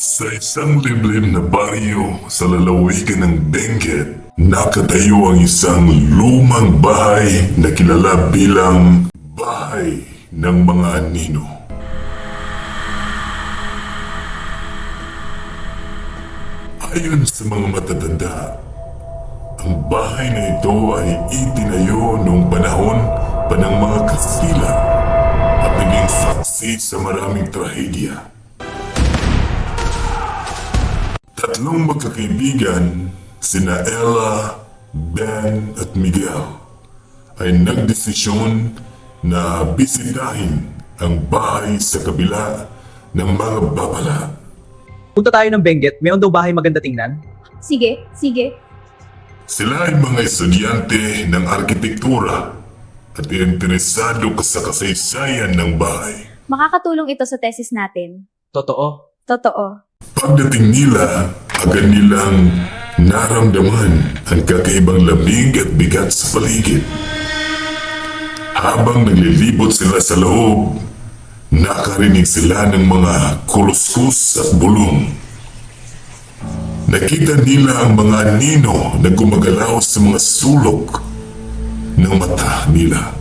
Sa isang liblib na baryo sa lalawigan ng Benguet, nakatayo ang isang lumang bahay na kilala bilang Bahay ng Mga Anino. Ayon sa mga matatanda, ang bahay na ito ay itinayo noong panahon pa ng mga Kastila at naging saksi sa maraming trahedya. Tatlong magkakaibigan, sina Ella, Ben at Miguel, ay nagdesisyon na bisitahin ang bahay sa kabila ng mga babala. Punta tayo ng Benguet, mayroon daw bahay maganda tingnan. Sige, sige. Sila ay mga estudyante ng arkitektura at interesado sa kasaysayan ng bahay. Makakatulong ito sa thesis natin. Totoo. Totoo. Pagdating nila, agad nilang naramdaman ang kakaibang lamig at bigat sa paligid. Habang naglilibot sila sa loob, nakarinig sila ng mga kuluskus at bulong. Nakita nila ang mga anino na gumagalaw sa mga sulok ng mata nila.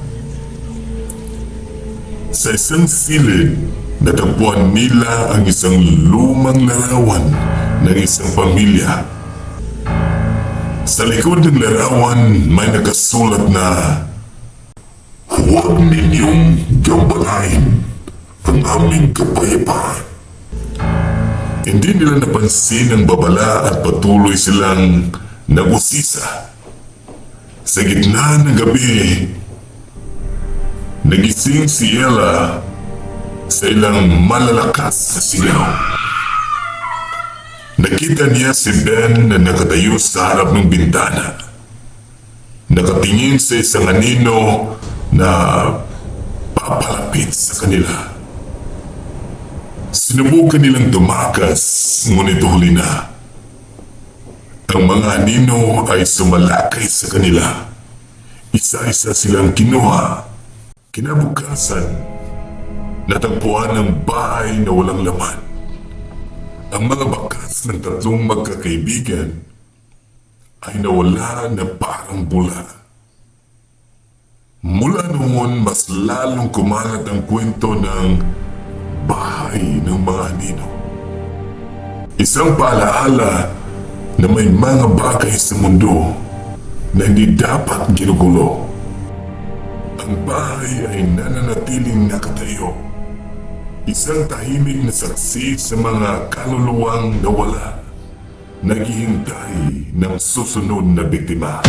Sa isang silid, natagpuan nila ang isang lumang larawan ng isang pamilya. Sa likod ng larawan may nakasulat na, "Huwag ninyong gambalain ang aming kapayapaan." Hindi nila napansin ang babala at patuloy silang nag-usisa. Sa gitna ng gabi, nagising si Ella sa ilang malalakas na sigaw. Nakita niya si Ben na nakatayo sa harap ng bintana. Nakatingin sa isang anino na papalapit sa kanila. Sinubukan nilang tumakas, ngunit huli na. Ang mga anino ay sumalakay sa kanila. Isa-isa silang kinuha. Kinabukasan, natagpuan ang bahay na walang laman. Ang mga bakas ng tatlong magkakaibigan ay nawala na parang bula. Mula noon, mas lalong kumalat ang kwento ng Bahay ng Mga Anino. Isang paalaala na may mga bagay sa mundo na hindi dapat ginugulo. Ang bahay ay nananatiling nakatayo. Isang tahimik na saksi sa mga kaluluwang nawala, naghihintay ng susunod na biktima.